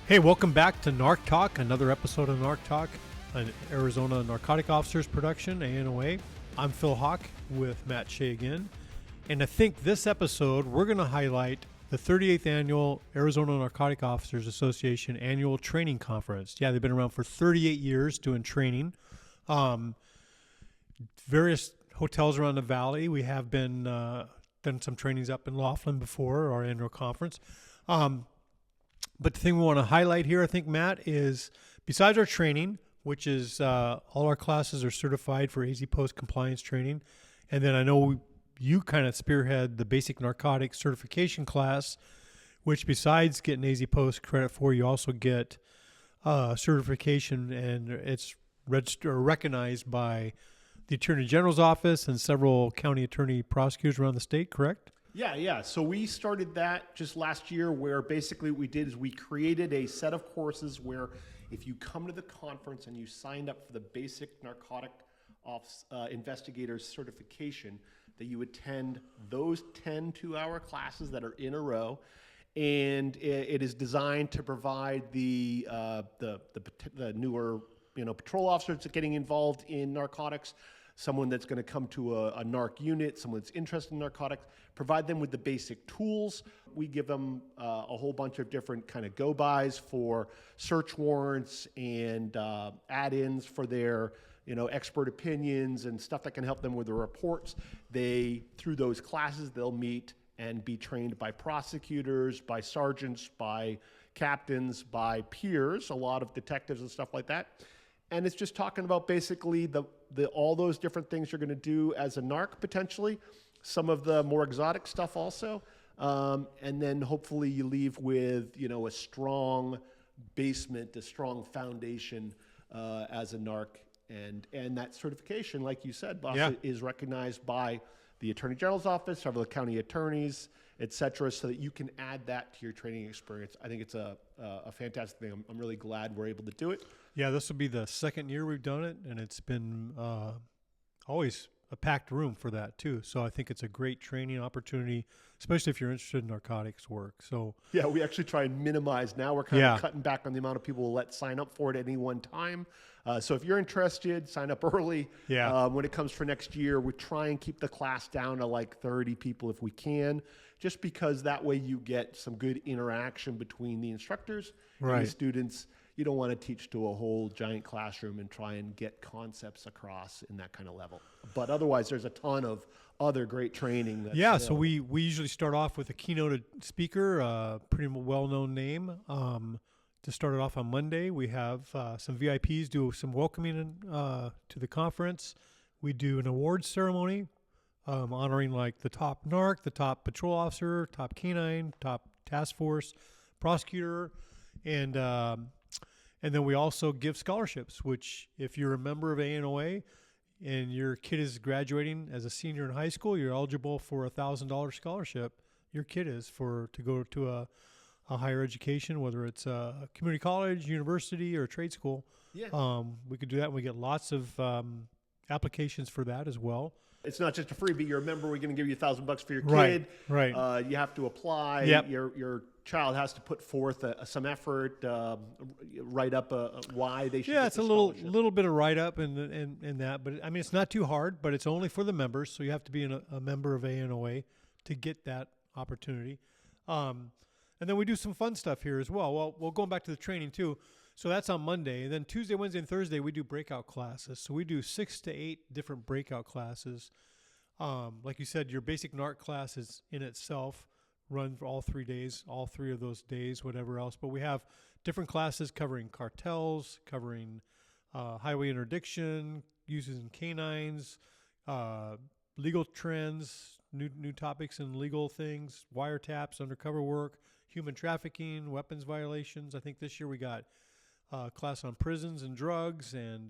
Hey, welcome back to Narc Talk, another episode of Narc Talk, an Arizona Narcotic Officers production, ANOA. I'm Phil Hawk with Matt Shea again. And I think this episode, we're going to highlight the 38th Annual Arizona Narcotic Officers Association Annual Training Conference. Yeah, they've been around for 38 years doing training. Various hotels around the valley. We have been done some trainings up in Laughlin before, our annual conference. But the thing we want to highlight here, I think, Matt, is besides our training, which is all our classes are certified for AZ Post compliance training. And then I know you kind of spearhead the basic narcotics certification class, which besides getting AZ Post credit for, you also get certification, and it's registered or recognized by the Attorney General's office and several county attorney prosecutors around the state, correct? Yeah. So we started that just last year, where basically what we did is we created a set of courses where if you come to the conference and you signed up for the basic narcotic investigators certification, that you attend those 10 two-hour classes that are in a row. And it is designed to provide the newer patrol officers getting involved in narcotics, someone that's going to come to a narc unit, someone that's interested in narcotics, provide them with the basic tools. We give them a whole bunch of different kind of go-bys for search warrants and add-ins for their expert opinions and stuff that can help them with the reports. Through those classes, they'll meet and be trained by prosecutors, by sergeants, by captains, by peers, a lot of detectives and stuff like that. And it's just talking about basically all those different things you're going to do as a narc, potentially, some of the more exotic stuff also. And then hopefully you leave with, a strong basement, a strong foundation as a narc. And that certification, like you said, boss, is recognized by the Attorney General's office, several of the county attorneys, et cetera, so that you can add that to your training experience. I think it's a fantastic thing. I'm really glad we're able to do it. Yeah, this will be the second year we've done it, and it's been always a packed room for that too. So I think it's a great training opportunity, especially if you're interested in narcotics work. So yeah, we actually try and minimize. Now we're kind of cutting back on the amount of people we'll let sign up for it at any one time. So if you're interested, sign up early. Yeah. When it comes for next year, we try and keep the class down to like 30 people if we can, just because that way you get some good interaction between the instructors and the students. You don't want to teach to a whole giant classroom and try and get concepts across in that kind of level. But otherwise, there's a ton of other great training. That's so we usually start off with a keynote speaker, pretty well-known name. To start it off on Monday, we have some VIPs do some welcoming to the conference. We do an awards ceremony honoring like the top narc, the top patrol officer, top canine, top task force, prosecutor, and then we also give scholarships, which if you're a member of ANOA and your kid is graduating as a senior in high school, you're eligible for a $1,000 scholarship. Your kid is to go to a higher education, whether it's a community college, university, or a trade school. Yeah. We could do that. And we get lots of applications for that as well. It's not just a freebie. You're a member. We're going to give you $1,000 for your kid. Right. You have to apply. Yep. Your child has to put forth some effort, write up why they should. Yeah, get it's the a little bit of write up and that, but I mean it's not too hard. But it's only for the members, so you have to be a member of ANOA to get that opportunity. And then we do some fun stuff here as well. Well, we're going back to the training too. So that's on Monday. And then Tuesday, Wednesday, and Thursday, we do breakout classes. So we do 6 to 8 different breakout classes. Like you said, your basic NARC class is in itself run for all 3 days, all 3 of those days, whatever else. But we have different classes covering cartels, covering highway interdiction, uses in canines, legal trends, new topics in legal things, wiretaps, undercover work, human trafficking, weapons violations. I think this year we got class on prisons and drugs, and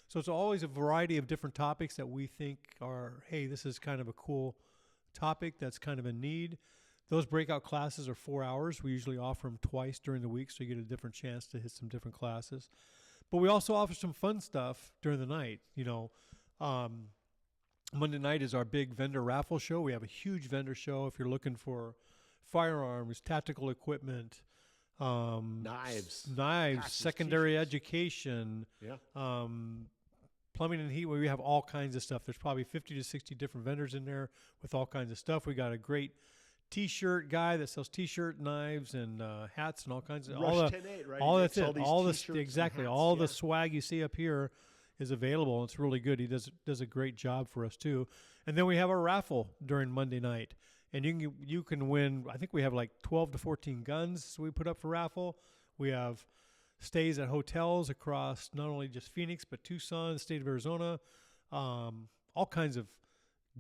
so it's always a variety of different topics that we think are, hey, this is kind of a cool topic that's kind of a need. Those breakout classes are 4 hours. We usually offer them twice during the week, so you get a different chance to hit some different classes. But we also offer some fun stuff during the night. Monday night is our big vendor raffle show. We have a huge vendor show if you're looking for firearms, tactical equipment, Knives, knives, secondary t-shirts. education, Yeah. plumbing and heat. We have all kinds of stuff. There's probably 50 to 60 different vendors in there with all kinds of stuff. We got a great T-shirt guy that sells T-shirt, knives, and hats, and all kinds of Rush 10-8, right? all He that's makes it. these All t-shirts this and exactly. hats, All yeah. the swag you see up here is available. It's really good. He does a great job for us too. And then we have our raffle during Monday night, and you can win. I think we have like 12 to 14 guns we put up for raffle. We have stays at hotels across not only just Phoenix but Tucson, the state of Arizona, all kinds of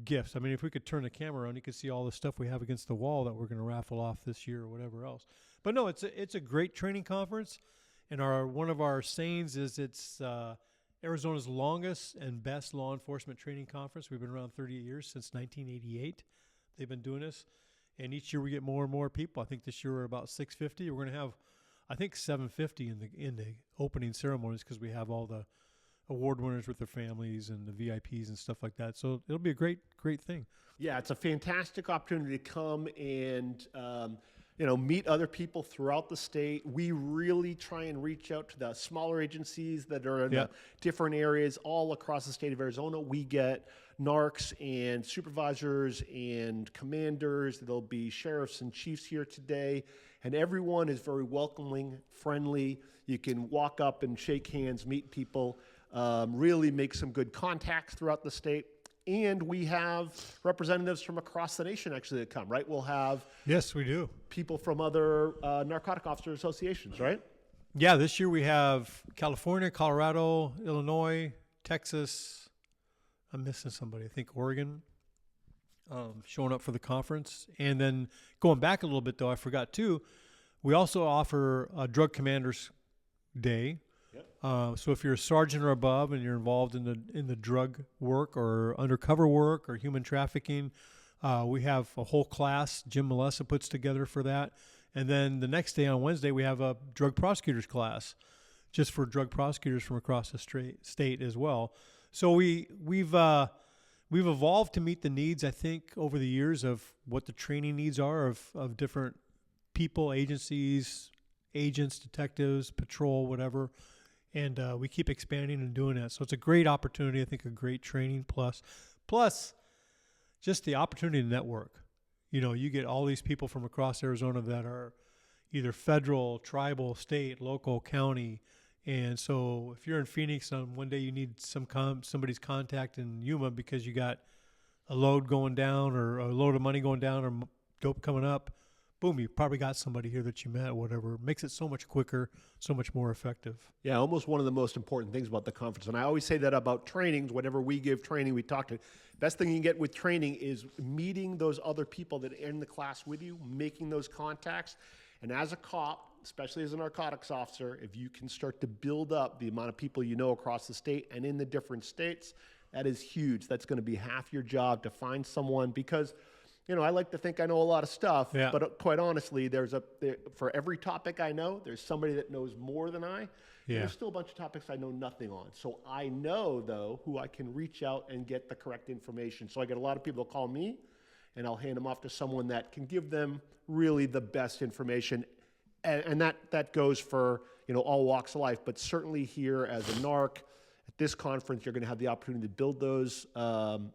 gifts. I mean, if we could turn the camera on, you could see all the stuff we have against the wall that we're going to raffle off this year or whatever else. But no, it's a great training conference, and one of our sayings is it's Arizona's longest and best law enforcement training conference. We've been around 38 years, since 1988. They've been doing this, and each year we get more and more people. I think this year we're about 650. We're going to have, I think, 750 in the opening ceremonies because we have all the award winners with their families and the VIPs and stuff like that. So it'll be a great thing. Yeah, it's a fantastic opportunity to come and meet other people throughout the state. We really try and reach out to the smaller agencies that are in the different areas all across the state of Arizona. We get narcs and supervisors and commanders. There'll be sheriffs and chiefs here today, and everyone is very welcoming, friendly. You can walk up and shake hands, meet people, really make some good contacts throughout the state. And we have representatives from across the nation actually that come, right? We'll have Yes, we do. people from other narcotic officer associations, right? Yeah, this year we have California, Colorado, Illinois, Texas. I'm missing somebody. I think Oregon showing up for the conference. And then going back a little bit, though, I forgot too, we also offer a Drug Commanders Day. So if you're a sergeant or above and you're involved in the drug work or undercover work or human trafficking, we have a whole class Jim Melissa puts together for that. And then the next day on Wednesday, we have a drug prosecutors class just for drug prosecutors from across the state as well. So we've evolved to meet the needs, I think, over the years of what the training needs are of different people, agencies, agents, detectives, patrol, whatever. And we keep expanding and doing that. So it's a great opportunity. I think a great training plus just the opportunity to network. You know, you get all these people from across Arizona that are either federal, tribal, state, local, county. And so if you're in Phoenix on one day you need somebody's contact in Yuma because you got a load going down or a load of money going down or dope coming up, boom, you probably got somebody here that you met or whatever. It makes it so much quicker, so much more effective. Yeah, almost one of the most important things about the conference. And I always say that about trainings. Whenever we give training, we talk to best thing you can get with training is meeting those other people that are in the class with you, making those contacts. And as a cop, especially as a narcotics officer, if you can start to build up the amount of people you know across the state and in the different states, that is huge. That's going to be half your job to find someone because I like to think I know a lot of stuff, but quite honestly, for every topic I know, there's somebody that knows more than I. Yeah. There's still a bunch of topics I know nothing on. So I know, though, who I can reach out and get the correct information. So I get a lot of people call me, and I'll hand them off to someone that can give them really the best information. And that goes for all walks of life, but certainly here as a narc, at this conference, you're going to have the opportunity to build those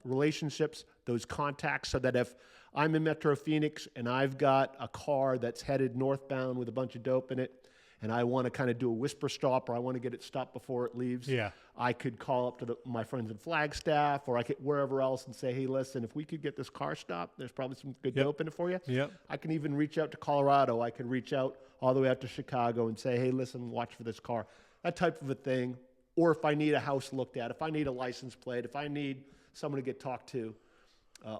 relationships, those contacts, so that if I'm in Metro Phoenix and I've got a car that's headed northbound with a bunch of dope in it, and I want to kind of do a whisper stop or I want to get it stopped before it leaves, I could call up to my friends in Flagstaff or I could wherever else and say, hey, listen, if we could get this car stopped, there's probably some good dope in it for you. I can even reach out to Colorado. I can reach out all the way out to Chicago and say, hey, listen, watch for this car. That type of a thing. Or if I need a house looked at, if I need a license plate, if I need someone to get talked to,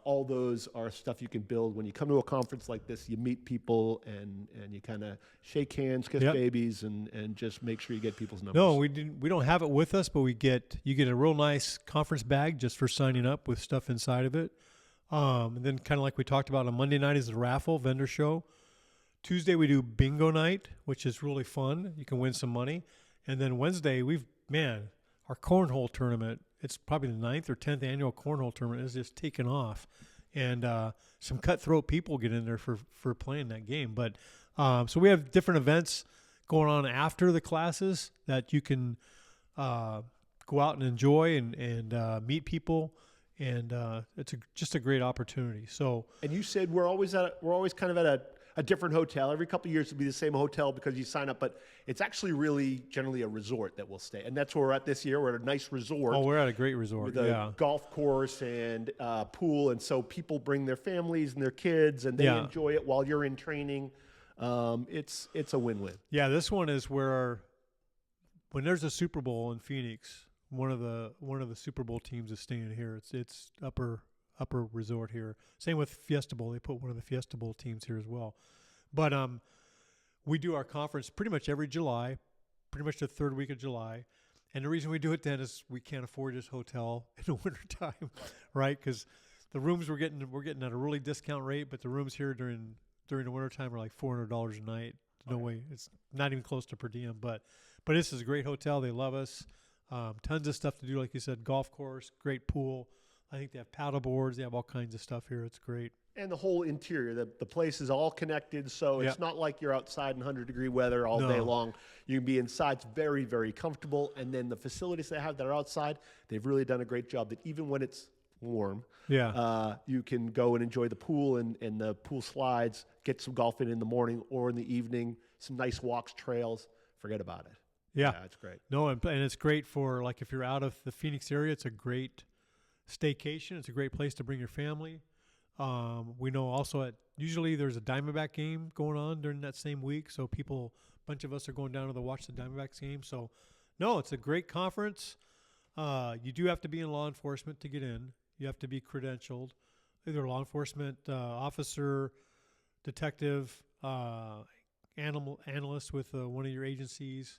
all those are stuff you can build. When you come to a conference like this, you meet people and you kind of shake hands, kiss babies, and just make sure you get people's numbers. No, we don't have it with us, but you get a real nice conference bag just for signing up with stuff inside of it. And then kind of like we talked about on Monday night is the Raffle vendor show. Tuesday we do bingo night, which is really fun. You can win some money. And then Wednesday our Cornhole tournament, it's probably the 9th or 10th annual Cornhole tournament, is just taken off. And some cutthroat people get in there for playing that game. But So we have different events going on after the classes that you can go out and enjoy and meet people, and it's just a great opportunity. So, And you said we're always kind of at a different hotel. Every couple of years it'll be the same hotel because you sign up, but it's actually really generally a resort that we'll stay. And that's where we're at this year. We're at a nice resort. oh, we're at a great resort. With a golf course and pool, and so people bring their families and their kids, and they enjoy it while you're in training. It's a win-win. Yeah, this one is where when there's a Super Bowl in Phoenix, one of the Super Bowl teams is staying here. It's upper resort here. Same with Fiesta Bowl. They put one of the Fiesta Bowl teams here as well. But we do our conference pretty much every July, pretty much the third week of July. And the reason we do it then is we can't afford this hotel in the wintertime, right? Because the rooms we're getting at a really discount rate, but the rooms here during the wintertime are like $400 a night. No way. It's not even close to per diem. But this is a great hotel. They love us. Tons of stuff to do, like you said, golf course, great pool. I think they have paddle boards. They have all kinds of stuff here. It's great. And the whole interior, the place is all connected, so it's not like you're outside in 100-degree weather all day long. You can be inside. It's very, very comfortable. And then the facilities they have that are outside, they've really done a great job that even when it's warm, you can go and enjoy the pool and the pool slides, get some golf in the morning or in the evening, some nice walks, trails. Forget about it. Yeah, it's great. No, and it's great for, like, if you're out of the Phoenix area, it's a great staycation. It's a great place to bring your family. We know also usually there's a Diamondback game going on during that same week, so a bunch of us are going down to watch the Diamondbacks game. So, no, it's a great conference. You do have to be in law enforcement to get in. You have to be credentialed, either law enforcement officer, detective, analyst with one of your agencies,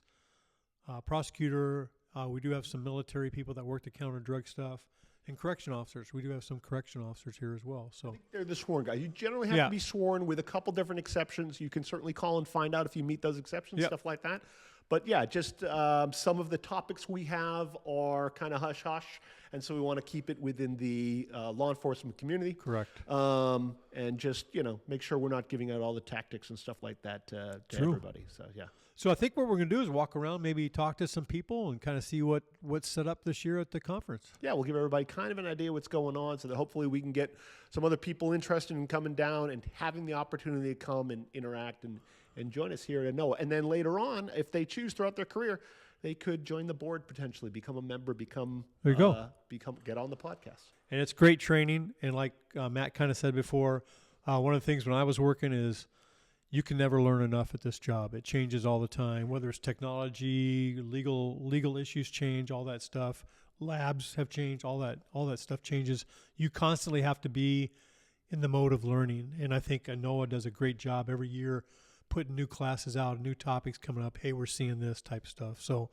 prosecutor. We do have some military people that work to counter drug stuff. And correction officers. We do have some correction officers here as well. So they're the sworn guys. You generally have to be sworn with a couple different exceptions. You can certainly call and find out if you meet those exceptions, stuff like that. But yeah, just some of the topics we have are kind of hush-hush, and so we want to keep it within the law enforcement community. Correct. And just, make sure we're not giving out all the tactics and stuff like that to everybody. So, yeah. So I think what we're going to do is walk around, maybe talk to some people and kind of see what's set up this year at the conference. Yeah, we'll give everybody kind of an idea what's going on so that hopefully we can get some other people interested in coming down and having the opportunity to come and interact and join us here at ANOA. And then later on, if they choose throughout their career, they could join the board potentially, become a member, get on the podcast. And it's great training. And like Matt kind of said before, one of the things when I was working is you can never learn enough at this job. It changes all the time, whether it's technology, legal issues change, all that stuff. Labs have changed, all that stuff changes. You constantly have to be in the mode of learning. And I think ANOA does a great job every year putting new classes out, new topics coming up. Hey, we're seeing this type stuff. So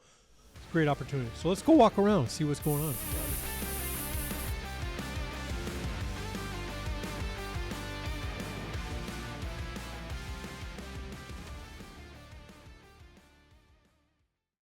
it's a great opportunity. So let's go walk around and see what's going on.